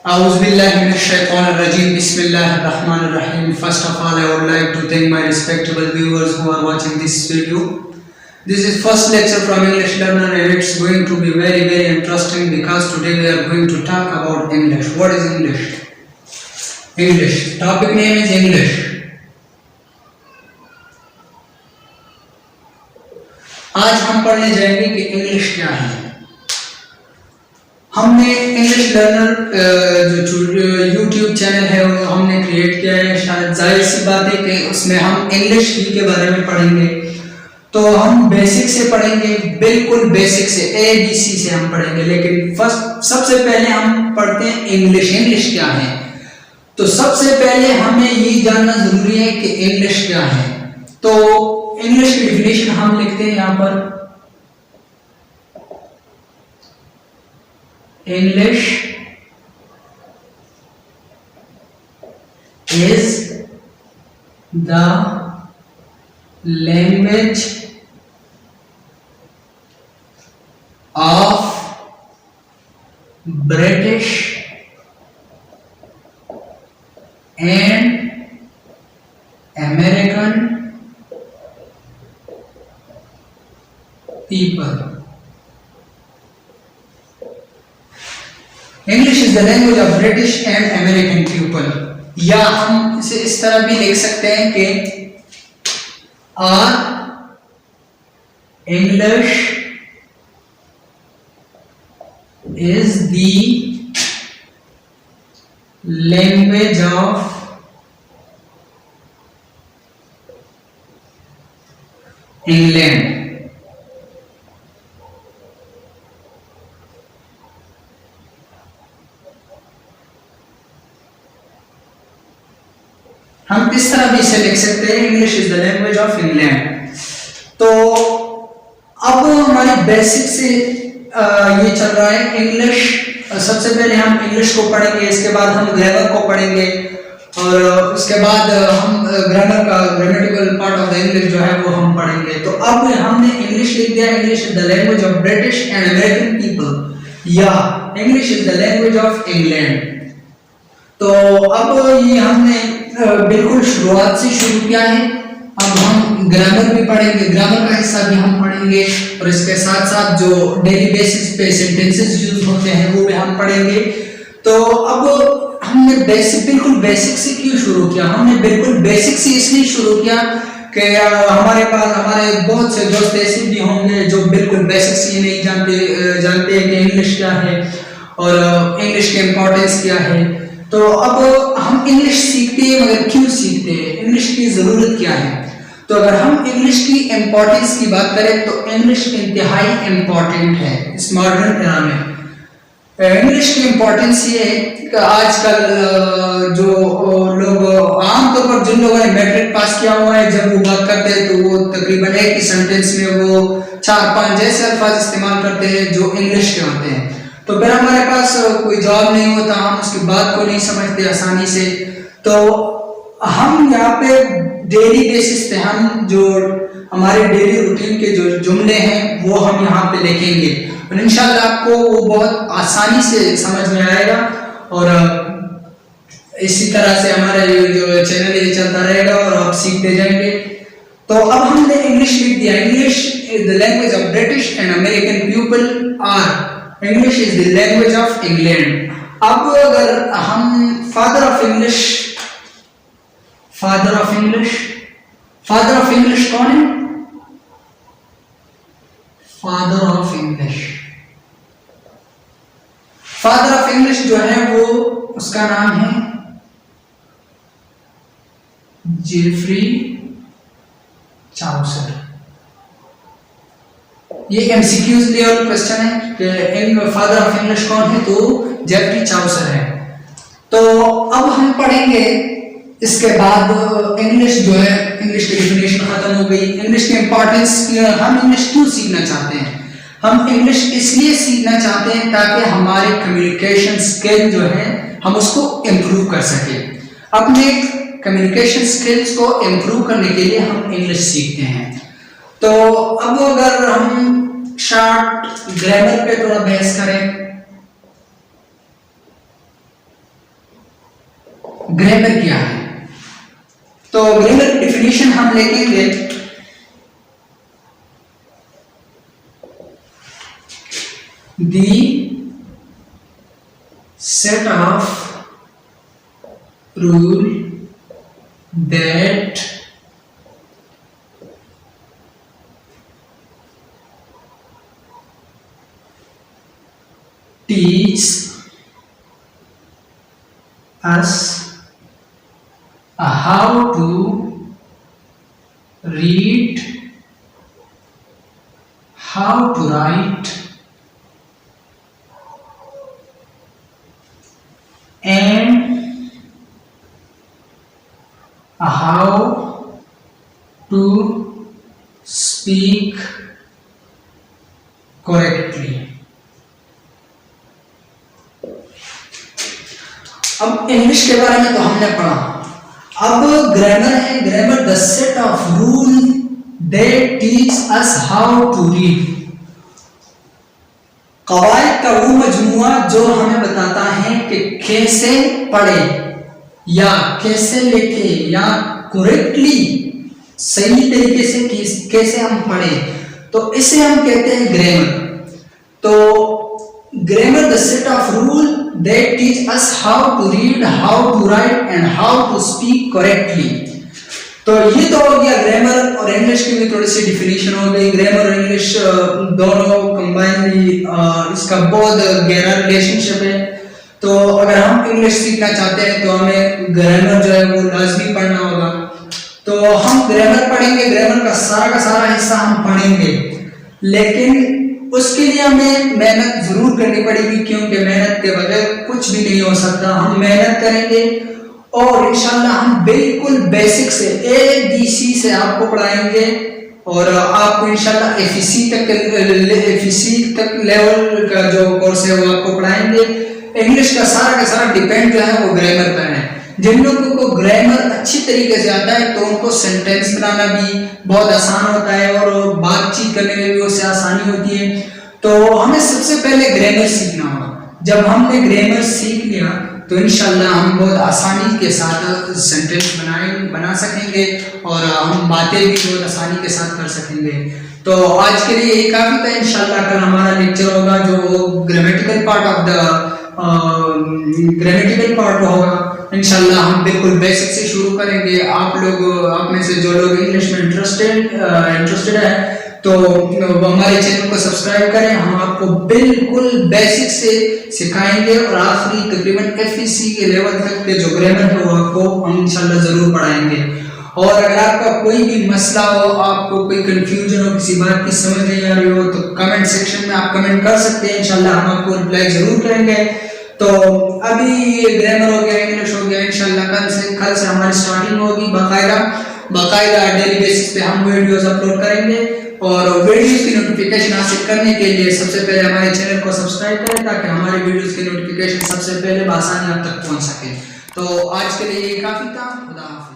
Auzubillahiminash-shaytanir-rajim. Bismillahir-rahmanir-rahim. First of all, I would like to thank my respectable viewers who are watching this video. This is first lecture from English Learner and it's going to be very interesting because today we are going to talk about English. What is English? English. Topic name is English. आज हम पढ़ने जाएंगे कि English क्या है। हमने English learner जो YouTube channel है वो हमने क्रिएट किया है। शायद जाहिर सी बात है कि उसमें हम इंग्लिश ही के बारे में पढ़ेंगे। तो हम बेसिक से पढ़ेंगे, बिल्कुल बेसिक से ABC से हम पढ़ेंगे। लेकिन फर्स्ट सबसे पहले हम पढ़ते हैं इंग्लिश। इंग्लिश क्या है? तो सबसे पहले हमें ये जानना जरूरी है कि इंग्लिश क्या है। तो इंग्लिश की डिफिनेशन हम लिखते हैं यहाँ पर। English is the language of British and American people. English is the language of British and American people. या हम इसे इस तरह भी लिख सकते हैं कि English is the language of England. हम इस तरह भी इसे लिख सकते हैं, English is the language of England. तो अब हमारी बेसिक से ये चल रहा है इंग्लिश। सबसे पहले हम इंग्लिश को पढ़ेंगे, इसके बाद हम ग्रामर को पढ़ेंगे और उसके बाद हम ग्रामर का grammatical part of the English जो है वो हम पढ़ेंगे। तो अब हमने इंग्लिश लिख दिया, English is the language of British and American people या English is the language of England. तो अब ये हमने बिल्कुल शुरुआत से शुरू किया है। अब हम ग्रामर भी पढ़ेंगे, ग्रामर का हिस्सा भी हम पढ़ेंगे और इसके साथ साथ जो डेली बेसिस पे सेंटेंसेस यूज होते हैं वो भी हम पढ़ेंगे। तो अब हमने बिल्कुल बेसिक से क्यों शुरू किया? हमने बिल्कुल बेसिक से इसलिए शुरू किया कि हमारे पास हमारे बहुत से दोस्त ऐसे भी होंगे जो बिल्कुल बेसिक से नहीं जानते हैं कि इंग्लिश क्या है और इंग्लिश की इम्पोर्टेंस क्या है। तो अब हम इंग्लिश सीखते हैं, मगर क्यों सीखते हैं? इंग्लिश की जरूरत क्या है? तो अगर हम इंग्लिश की इम्पोर्टेंस की बात करें तो इंग्लिश इंतहाई इम्पोर्टेंट है इस मॉडर्न एरा में। इंग्लिश की इम्पोर्टेंस ये है कि आजकल जो लोग आमतौर पर जिन लोगों ने मैट्रिक पास किया हुआ है, जब वो बात करते हैं तो वो तकरीबन एक ही सेंटेंस में वो 4-5 जैसे अल्फाज इस्तेमाल करते हैं जो इंग्लिश के होते हैं। तो फिर हमारे पास कोई जवाब नहीं होता, हम उसकी बात को नहीं समझते आसानी से। तो हम यहाँ पे डेली बेसिस पे हम जो हमारे डेली रूटीन के जो जुमले हैं वो हम यहाँ पे लिखेंगे और इंशाल्लाह आपको वो बहुत आसानी से समझ में आएगा और इसी तरह से हमारा जो चैनल ये चलता रहेगा और आप सीखते जाएंगे। तो अब हमने इंग्लिश लिख दिया, English is the language of British and American people और English is the language of England. अब अगर हम फादर ऑफ इंग्लिश कौन है? फादर ऑफ इंग्लिश जो है वो उसका नाम है जेफरी चाउसर। ये एमसीक्यूज लेवल क्वेश्चन है कि फादर ऑफ इंग्लिश कौन है? तो जेफरी चाउसर है। तो अब हम पढ़ेंगे, इसके बाद इंग्लिश जो है, इंग्लिश की डिफिनेशन खत्म हो गई। इंग्लिश की इंपॉर्टेंस, हम इंग्लिश क्यों सीखना चाहते हैं? हम इंग्लिश इसलिए सीखना चाहते हैं ताकि हमारे कम्युनिकेशन स्किल जो है हम उसको इम्प्रूव कर सके। अपने कम्युनिकेशन स्किल्स को इम्प्रूव करने के लिए हम इंग्लिश सीखते हैं। तो अब अगर हम शॉर्ट ग्रामर पे थोड़ा बहस करें ग्रामर क्या है। तो ग्रामर की डिफिनेशन हम लिखेंगे the set of rule that teach us how to read, how to write, and how to speak correctly. अब इंग्लिश के बारे में तो हमने पढ़ा, अब ग्रामर है। Grammar the set of rule that teach us how to read, कवायद का वो मजमुआ जो हमें बताता है कि कैसे पढ़े या कैसे लिखे या करेक्टली सही तरीके से कैसे हम पढ़े, तो इसे हम कहते हैं ग्रामर। तो grammar the set of rule that teach us how to read, how to write and how to speak correctly. तो ये तो हो गया ग्रामर, और इंग्लिश की भी थोड़ी सी डिफिनेशन हो गई। ग्रामर और इंग्लिश दोनों कंबाइनली इसका बहुत गहरा रिलेशनशिप है। तो अगर हम इंग्लिश सीखना चाहते हैं तो हमें ग्रामर जो है वो लाजमी पढ़ना होगा। तो हम ग्रामर पढ़ेंगे, ग्रामर का सारा हिस्सा हम पढ़ेंगे, लेकिन उसके लिए हमें मेहनत जरूर करनी पड़ेगी, क्योंकि मेहनत के बगैर कुछ भी नहीं हो सकता। हम मेहनत करेंगे और इंशाल्लाह हम बिल्कुल बेसिक से ABC से आपको पढ़ाएंगे, और आपको इंशाल्लाह FEC तक लेवल का जो कोर्स है वो आपको पढ़ाएंगे। इंग्लिश का सारा डिपेंड जो है वो ग्रामर पर है। जिन लोगों को ग्रामर अच्छी तरीके से आता है तो उनको सेंटेंस बनाना भी बहुत आसान होता है और बातचीत करने में भी उससे आसानी होती है। तो हमें सबसे पहले ग्रामर सीखना होगा। जब हमने ग्रामर सीख लिया तो इंशाल्लाह हम बहुत आसानी के साथ सेंटेंस बना सकेंगे और हम बातें भी बहुत आसानी के साथ कर सकेंगे। तो आज के लिए ये काफ़ी था। इंशाल्लाह कल हमारा लेक्चर होगा जो ग्रामेटिकल पार्ट होगा। इंशाल्लाह हम बिल्कुल बेसिक से शुरू करेंगे। आप में से जो लोग इंग्लिश में इंटरेस्टेड है तो हमारे चैनल को सब्सक्राइब करें। हम आपको बिल्कुल बेसिक से सिखाएंगे और आखिरी तकरीबन FEC के लेवल तक के जो ग्रामर है वो आपको हम इंशाल्लाह जरूर पढ़ाएंगे। और अगर आपका कोई भी मसला हो, आपको कोई कंफ्यूजन हो, किसी बात की समझ नहीं आ रही हो, तो कमेंट सेक्शन में आप कमेंट कर सकते हैं। इंशाल्लाह हम आपको रिप्लाई जरूर करेंगे। तो अभी ग्रामर हो गया, इंग्लिश हो गया, इंशाल्लाह कल से हमारी स्टार्टिंग होगी। बाकायदा डेली बेसिस पे हम वीडियोस अपलोड करेंगे, और वीडियोस की नोटिफिकेशन हासिल करने के लिए सबसे पहले हमारे चैनल को सब्सक्राइब करें ताकि हमारे वीडियोस की नोटिफिकेशन सबसे पहले आसानी आप तक पहुंच सके। तो आज के लिए ये काफी था। खुदा हाफिज़।